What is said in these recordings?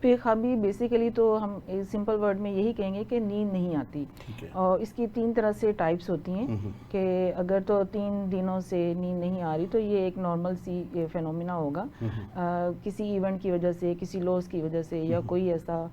بے خوابی بیسیکلی تو ہم سمپل ورڈ میں یہی کہیں گے کہ نیند نہیں آتی، اور اس کی 3 طرح سے ٹائپس ہوتی ہیں کہ اگر تو 3 دنوں سے نیند نہیں آ رہی تو یہ ایک نارمل سی فینومینا ہوگا، کسی ایونٹ کی وجہ سے، کسی لوس کی وجہ سے، یا کوئی ایسا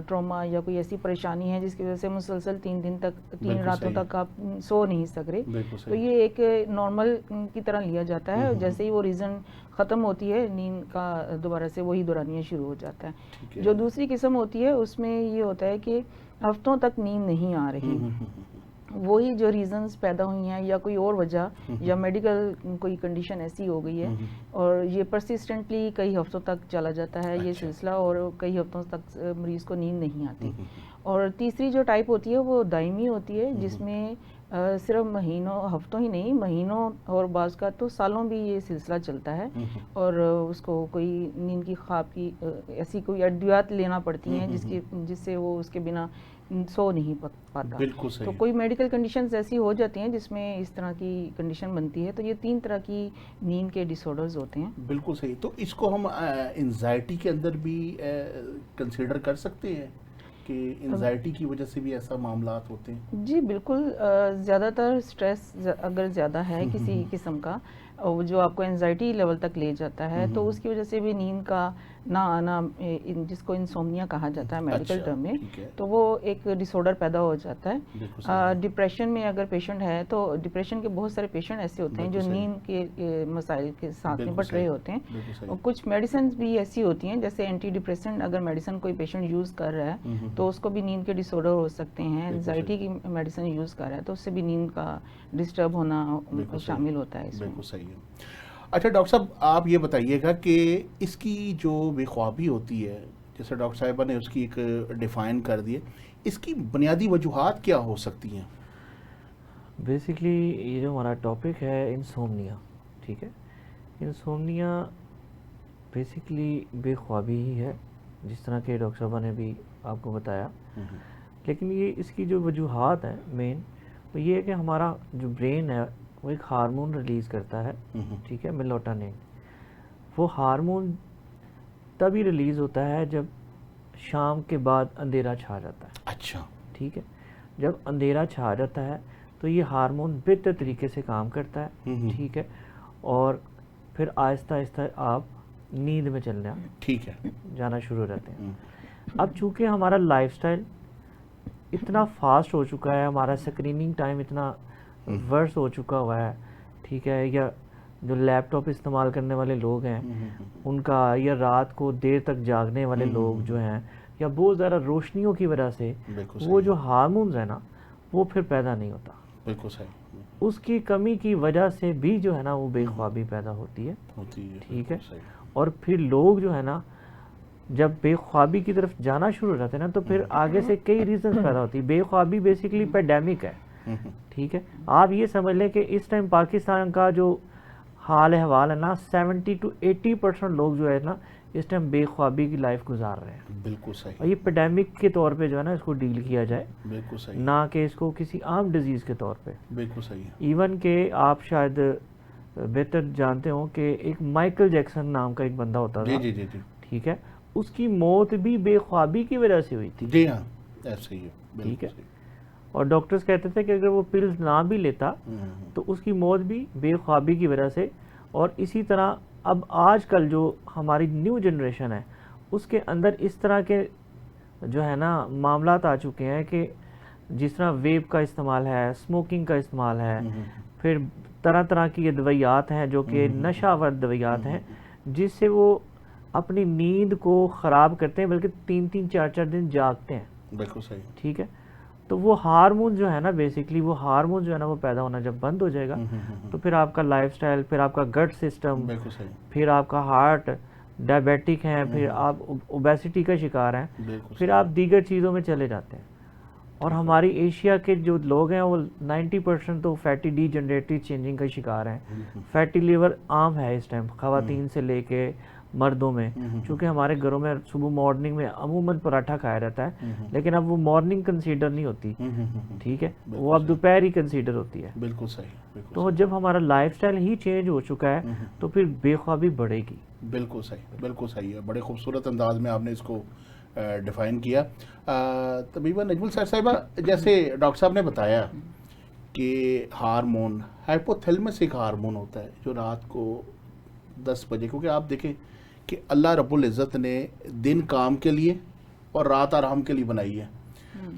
ٹراما یا کوئی ایسی پریشانی ہے جس کی وجہ سے مسلسل 3 دن تک، 3 راتوں تک آپ سو نہیں سک رہے، تو یہ ایک نارمل کی طرح لیا جاتا ہے. جیسے ہی وہ ریزن ختم ہوتی ہے نیند کا دوبارہ سے وہی دورانیہ شروع ہو جاتا ہے. جو دوسری قسم ہوتی ہے اس میں یہ ہوتا ہے کہ ہفتوں تک نیند نہیں آ رہی، وہی جو ریزنز پیدا ہوئی ہیں یا کوئی اور وجہ یا میڈیکل کوئی کنڈیشن ایسی ہو گئی ہے، اور یہ پرسسٹنٹلی کئی ہفتوں تک چلا جاتا ہے یہ سلسلہ، اور کئی ہفتوں تک مریض کو نیند نہیں آتی. اور تیسری جو ٹائپ ہوتی ہے وہ دائمی ہوتی ہے، جس میں صرف مہینوں، ہفتوں ہی نہیں، مہینوں اور بعض کا تو سالوں بھی یہ سلسلہ چلتا ہے، اور اس کو کوئی نیند کی خواب کی ایسی کوئی ادویات لینا پڑتی ہیں جس سے وہ اس کے بنا سو نہیں پاتا. تو کوئی میڈیکل کنڈیشنز ایسی ہو جاتی ہیں جس میں اس طرح کی کنڈیشن بنتی ہے. تو یہ 3 طرح کی نیند کے ڈس آرڈرز ہوتے ہیں. بالکل صحیح. تو اس کو ہم انزائٹی کے اندر بھی کنسیڈر کر سکتے ہیں کہ انزائٹی کی وجہ سے بھی ایسا معاملات ہوتے ہیں؟ جی بالکل. زیادہ تر سٹریس اگر زیادہ ہے کسی قسم کا، جو آپ کو انزائٹی لیول تک لے جاتا ہے، تو اس کی وجہ سے بھی نیند کا نہ آنا، جس کو انسومنیا کہا جاتا ہے میڈیکل ٹرم میں، تو وہ ایک ڈس آرڈر پیدا ہو جاتا ہے. ڈپریشن میں اگر پیشنٹ ہے تو ڈپریشن کے بہت سارے پیشنٹ ایسے ہوتے ہیں جو نیند کے مسائل کے ساتھ نپٹ رہے ہوتے ہیں. اور کچھ میڈیسنز بھی ایسی ہوتی ہیں، جیسے اینٹی ڈپریسنٹ اگر میڈیسن کوئی پیشنٹ یوز کر رہا ہے تو اس کو بھی نیند کے ڈس آرڈر ہو سکتے ہیں. انزائٹی کی میڈیسن یوز کر رہا ہے تو اس سے بھی نیند کا ڈسٹرب ہونا شامل ہوتا ہے اس میں. بالکل صحیح ہے. اچھا ڈاکٹر صاحب آپ یہ بتائیے گا کہ اس کی جو بے خوابی ہوتی ہے، جیسے ڈاکٹر صاحبہ نے اس کی ایک ڈیفائن کر دی ہے، اس کی بنیادی وجوہات کیا ہو سکتی ہیں؟ بیسکلی یہ جو ہمارا ٹاپک ہے انسومنیا، ٹھیک ہے، انسومنیا بیسکلی بے خوابی ہی ہے، جس طرح کہ ڈاکٹر صاحبہ نے بھی آپ کو بتایا. لیکن یہ اس کی جو وجوہات ہیں مین، وہ یہ ہے کہ ہمارا جو برین ہے وہ ایک ہارمون ریلیز کرتا ہے، ٹھیک ہے، میلاٹونن. وہ ہارمون تبھی ریلیز ہوتا ہے جب شام کے بعد اندھیرا چھا جاتا ہے. اچھا. ٹھیک ہے، جب اندھیرا چھا جاتا ہے تو یہ ہارمون بہتر طریقے سے کام کرتا ہے، ٹھیک ہے، اور پھر آہستہ آہستہ آپ نیند میں چلنا ٹھیک ہے جانا شروع ہو جاتے ہیں. اب چونکہ ہمارا لائف سٹائل اتنا فاسٹ ہو چکا ہے، ہمارا اسکریننگ ٹائم اتنا ورس ہو چکا ہوا ہے، ٹھیک ہے، یا جو لیپ ٹاپ استعمال کرنے والے لوگ ہیں ان کا، یا رات کو دیر تک جاگنے والے لوگ جو ہیں، یا بہت زیادہ روشنیوں کی وجہ سے وہ جو ہارمونز ہیں نا وہ پھر پیدا نہیں ہوتا. بالکل صحیح. اس کی کمی کی وجہ سے بھی جو ہے نا وہ بے خوابی پیدا ہوتی ہے، ٹھیک ہے. اور پھر لوگ جو ہے نا جب بے خوابی کی طرف جانا شروع ہو جاتے ہیں نا تو پھر آگے سے کئی ریزنز پیدا ہوتی ہے. بے خوابی بیسیکلی پیڈیمک ہے، ٹھیک ہے. آپ یہ سمجھ لیں کہ اس ٹائم پاکستان کا جو حال احوال ہے نا، 70 to 80% لوگ جو ہے نا اس ٹائم بے خوابی کی لائف گزار رہے ہیں. بالکل صحیح. اور یہ پیڈیمک کے طور پہ جو ہے نا اس کو ڈیل کیا جائے، بالکل صحیح، نہ کہ اس کو کسی عام ڈیزیز کے طور پہ. بالکل صحیح ہے. ایون کہ آپ شاید بہتر جانتے ہوں کہ ایک مائیکل جیکسن نام کا ایک بندہ ہوتا تھا، جی جی جی، ٹھیک ہے، اس کی موت بھی بے خوابی کی وجہ سے ہوئی تھی. جی ہاں ایسا ہی ہے، ٹھیک ہے. اور ڈاکٹرز کہتے تھے کہ اگر وہ پلز نہ بھی لیتا تو اس کی موت بھی بے خوابی کی وجہ سے. اور اسی طرح اب آج کل جو ہماری نیو جنریشن ہے اس کے اندر اس طرح کے جو ہے نا معاملات آ چکے ہیں کہ جس طرح ویپ کا استعمال ہے، اسموکنگ کا استعمال ہے، پھر طرح طرح کی ادویات ہیں جو کہ نشہ آور ادویات ہیں جس سے وہ اپنی نیند کو خراب کرتے ہیں، بلکہ 3 4 دن جاگتے ہیں. بالکل صحیح. ٹھیک ہے. تو وہ ہارمون جو ہے نا بیسکلی وہ ہارمون جو ہے نا وہ پیدا ہونا جب بند ہو جائے گا تو پھر آپ کا لائف سٹائل، پھر آپ کا گٹ سسٹم، پھر آپ کا ہارٹ ڈائبیٹک ہیں، پھر آپ اوبیسٹی کا شکار ہیں، پھر آپ دیگر چیزوں میں چلے جاتے ہیں. اور ہماری ایشیا کے جو لوگ ہیں وہ 90% تو فیٹی ڈی جنریٹری چینجنگ کا شکار ہیں. فیٹی لیور عام ہے اس ٹائم خواتین سے لے کے مردوں میں، چونکہ ہمارے گھروں میں صبح مارننگ میں عموماً پراٹھا کھایا جاتا ہے، لیکن اب وہ مارننگ کنسیڈر نہیں ہوتی، ٹھیک ہے، وہ اب دوپہر ہی کنسیڈر ہوتی ہے. بالکل صحیح. تو جب ہمارا لائف سٹائل ہی چینج ہو چکا ہے تو پھر بے خوابی بڑھے گی. بالکل صحیح، بالکل صحیح ہے. بڑے خوبصورت انداز میں آپ نے اس کو ڈیفائن کیا. طبیبہ نجم السحر صاحبہ، جیسے ڈاکٹر صاحب نے بتایا کہ ہارمون ہائپوتھیلمس ایک ہارمون ہوتا ہے جو رات کو 10 بجے، کیونکہ آپ دیکھیں کہ اللہ رب العزت نے دن کام کے لیے اور رات آرام کے لیے بنائی ہے،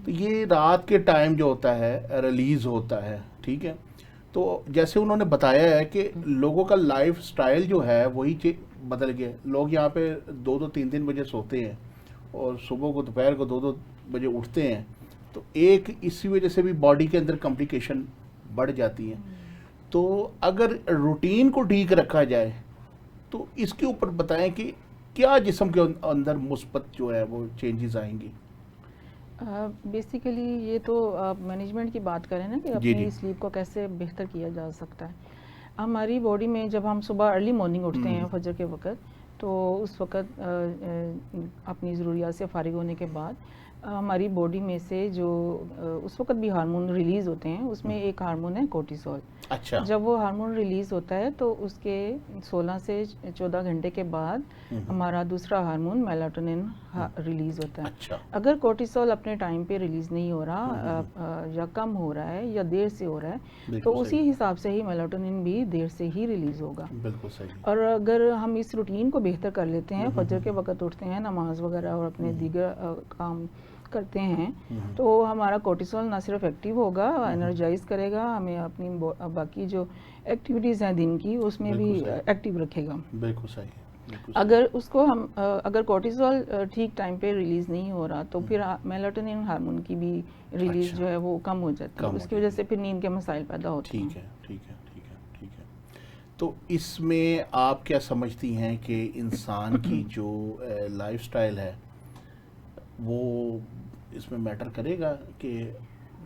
تو یہ رات کے ٹائم جو ہوتا ہے ریلیز ہوتا ہے. ٹھیک ہے، تو جیسے انہوں نے بتایا ہے کہ لوگوں کا لائف سٹائل جو ہے وہی بدل گیا. لوگ یہاں پہ 2-2 3-3 بجے سوتے ہیں اور صبح کو دوپہر کو 2-2 بجے اٹھتے ہیں، تو ایک اسی وجہ سے بھی باڈی کے اندر کمپلیکیشن بڑھ جاتی ہیں. تو اگر روٹین کو ٹھیک رکھا جائے تو اس کے اوپر بتائیں کہ کیا جسم کے اندر مثبت جو ہے وہ چینجز آئیں گی. بیسیکلی یہ تو آپ مینجمنٹ کی بات کریں نا کہ اپنی سلیپ کو کیسے بہتر کیا جا سکتا ہے. ہماری باڈی میں جب ہم صبح ارلی مارننگ اٹھتے ہیں فجر کے وقت، تو اس وقت اپنی ضروریات سے فارغ ہونے کے بعد ہماری باڈی میں سے جو اس وقت بھی ہارمون ریلیز ہوتے ہیں، اس میں ایک ہارمون ہے کورٹیسول. اچھا. جب وہ ہارمون ریلیز ہوتا ہے تو اس کے 16 سے 14 گھنٹے کے بعد ہمارا دوسرا ہارمون میلاٹونن ریلیز ہوتا ہے. اچھا. اگر کورٹیسول اپنے ٹائم پہ ریلیز نہیں ہو رہا یا کم ہو رہا ہے یا دیر سے ہو رہا ہے، تو اسی حساب سے ہی میلاٹونن بھی دیر سے ہی ریلیز ہوگا. بالکل صحیح. اور اگر ہم اس روٹین کو بہتر کر لیتے ہیں، فجر کے وقت اٹھتے ہیں، نماز وغیرہ اور اپنے دیگر کام کرتے ہیں، تو ہمارا کورٹیسول نہ صرف ایکٹیو ہوگا، انرجائز کرے گا ہمیں، اپنی باقی جو ایکٹیویٹیز ہیں دن کی اس میں بھی ایکٹیو رکھے گا. بالکل صحیح. اگر اس کو ہم اگر کورٹیسول ٹھیک ٹائم پہ ریلیز نہیں ہو رہا تو پھر میلاٹونن ہارمون کی بھی ریلیز جو ہے وہ کم ہو جاتی ہے، اس کی وجہ سے پھر نیند کے مسائل پیدا ہوتے ہیں. ٹھیک ہے. تو اس میں آپ کیا سمجھتی ہیں کہ انسان کی جو لائف سٹائل ہے وہ اس میں میٹر کرے گا کہ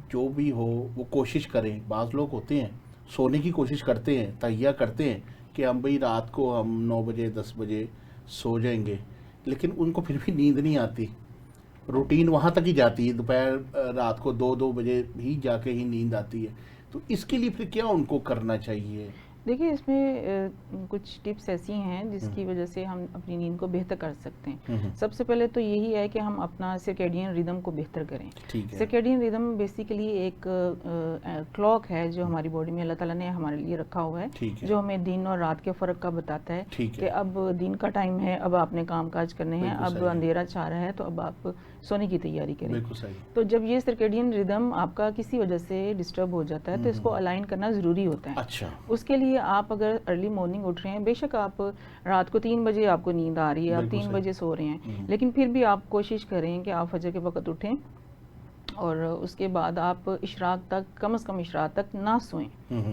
جو بھی ہو وہ کوشش کریں؟ بعض لوگ ہوتے ہیں سونے کی کوشش کرتے ہیں، تہیہ کرتے ہیں کہ ہم بھئی رات کو ہم 9 بجے 10 بجے سو جائیں گے، لیکن ان کو پھر بھی نیند نہیں آتی، روٹین وہاں تک ہی جاتی ہے، دوپہر رات کو 2 بجے ہی جا کے ہی نیند آتی ہے. تو اس کے لیے پھر کیا ان کو کرنا چاہیے؟ دیکھیے اس میں کچھ ٹپس ایسی ہیں جس کی وجہ سے ہم اپنی نیند کو بہتر کر سکتے ہیں. سب سے پہلے تو یہی ہے کہ ہم اپنا سرکیڈین ریدم کو بہتر کریں. سرکیڈین ریدم بیسیکلی ایک کلاک ہے جو ہماری باڈی میں اللہ تعالیٰ نے ہمارے لیے رکھا ہوا ہے، جو ہمیں دن اور رات کے فرق کا بتاتا ہے کہ اب دن کا ٹائم ہے، اب آپ نے کام کاج کرنے ہیں، اب اندھیرا چھا رہا ہے، تو اب آپ سونے کی تیاری کریں. تو جب یہ سرکیڈین ریدم آپ کا کسی وجہ سے ڈسٹرب ہو جاتا ہے تو اس کو الائن کرنا ضروری ہوتا ہے. اس کے لیے آپ اگر ارلی مارننگ اٹھ رہے ہیں، بے شک آپ رات کو 3 بجے آپ کو نیند آ رہی ہے، آپ 3 بجے سو رہے ہیں، لیکن پھر بھی آپ کوشش کریں کہ آپ فجر کے وقت اٹھیں اور اس کے بعد آپ اشراق تک، کم از کم اشراق تک نہ سوئیں،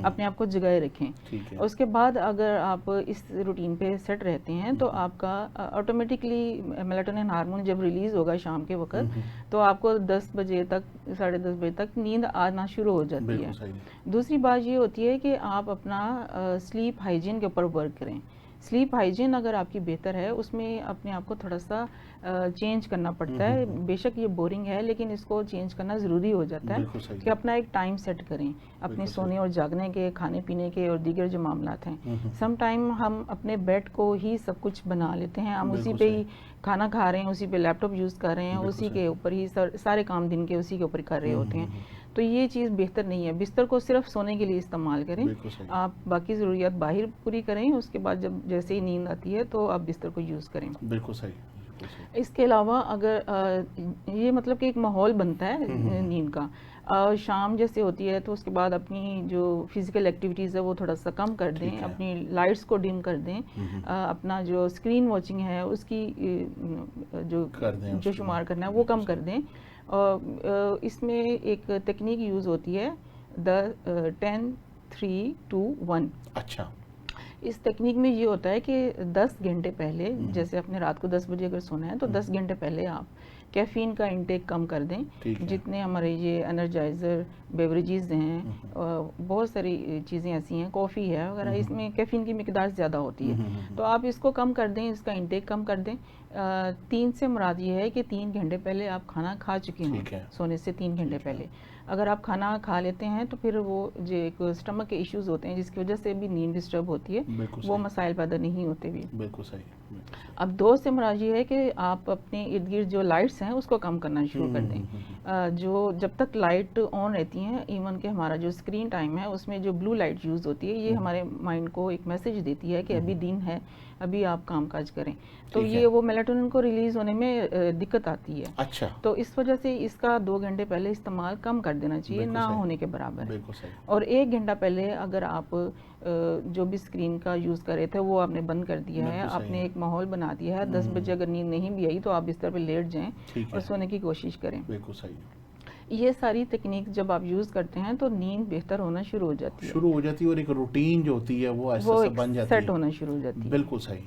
اپنے آپ کو جگائے رکھیں. اس کے بعد اگر آپ اس روٹین پہ سیٹ رہتے ہیں تو آپ کا آٹومیٹکلی میلاٹونن ہارمون جب ریلیز ہوگا شام کے وقت تو آپ کو 10 بجے تک، 10:30 بجے تک نیند آنا شروع ہو جاتی ہے. دوسری بات یہ ہوتی ہے کہ آپ اپنا سلیپ ہائیجین کے اوپر ورک کریں. سلیپ ہائیجین اگر آپ کی بہتر ہے، اس میں اپنے آپ کو تھوڑا سا چینج کرنا پڑتا ہے. بے شک یہ بورنگ ہے لیکن اس کو چینج کرنا ضروری ہو جاتا ہے کہ اپنا ایک ٹائم سیٹ کریں اپنے سونے اور جاگنے کے، کھانے پینے کے اور دیگر جو معاملات ہیں. سم ٹائم ہم اپنے بیڈ کو ہی سب کچھ بنا لیتے ہیں، ہم اسی پہ ہی کھانا کھا رہے ہیں، اسی پہ لیپ ٹاپ یوز کر رہے ہیں، اسی کے اوپر ہی سارے کام دن کے اسی کے اوپر کر رہے ہوتے ہیں. تو یہ چیز بہتر نہیں ہے. بستر کو صرف سونے کے لیے استعمال کریں، آپ باقی ضروریات باہر پوری کریں، اس کے بعد جب جیسے ہی نیند آتی ہے تو آپ بستر کو یوز کریں. بالکل صحیح. اس کے علاوہ اگر یہ مطلب کہ ایک ماحول بنتا ہے نیند کا، شام جیسے ہوتی ہے تو اس کے بعد اپنی جو فزیکل ایکٹیویٹیز ہے وہ تھوڑا سا کم کر دیں، اپنی لائٹس کو ڈم کر دیں، اپنا جو اسکرین واچنگ ہے اس کی جو شمار کرنا ہے وہ کم کر دیں. اس میں ایک تکنیک یوز ہوتی ہے 10 3 2 1. اچھا. اس تکنیک میں یہ ہوتا ہے کہ 10 گھنٹے پہلے، جیسے آپ نے رات کو 10 بجے اگر سونا ہے تو 10 گھنٹے پہلے آپ کیفین کا انٹیک کم کر دیں. جتنے ہمارے یہ انرجائزر بیوریجز ہیں، بہت ساری چیزیں ایسی ہیں، کافی ہے وغیرہ، اس میں کیفین کی مقدار زیادہ ہوتی ہے، تو آپ اس کو کم کر دیں، اس کا انٹیک کم کر دیں. 3 سے مراد یہ ہے کہ 3 گھنٹے پہلے آپ کھانا کھا چکے ہوں سونے سے 3 گھنٹے پہلے. اگر آپ کھانا کھا لیتے ہیں تو پھر وہ جو ایک اسٹمک کے ایشوز ہوتے ہیں جس کی وجہ سے بھی نیند ڈسٹرب ہوتی ہے, وہ مسائل پیدا نہیں ہوتے بھی. بالکل صحیح. اب 2 سے مراد یہ ہے کہ آپ اپنے ارد گرد جو لائٹس ہیں اس کو کم کرنا شروع کر دیں. جو جب تک لائٹ آن رہتی ہیں, ایون کہ ہمارا جو اسکرین ٹائم ہے اس میں جو بلو لائٹ یوز ہوتی ہے, یہ ہمارے مائنڈ کو ایک میسج دیتی ہے کہ ابھی دن ہے, ابھی آپ کام کاج کریں. تو یہ وہ میلاٹونن کو ریلیز ہونے میں دقت آتی ہے. اچھا. تو اس وجہ سے اس کا 2 گھنٹے پہلے استعمال کم کر دینا چاہیے, نہ ہونے کے برابر ہے. اور 1 گھنٹہ پہلے اگر آپ جو بھی اسکرین کا یوز کر رہے تھے وہ آپ نے بند کر دیا ہے, آپ نے ایک ماحول بنا دیا ہے, 10 بجے اگر نیند نہیں بھی آئی تو آپ بستر پہ لیٹ جائیں اور سونے کی کوشش کریں. بالکل صحیح. یہ ساری تکنیک جب آپ یوز کرتے ہیں تو نیند بہتر ہونا شروع ہو جاتی ہے, اور ایک روٹین جو ہوتی ہے وہ ایسا بن جاتی ہے, سیٹ ہونا شروع ہو جاتی ہے. بالکل صحیح.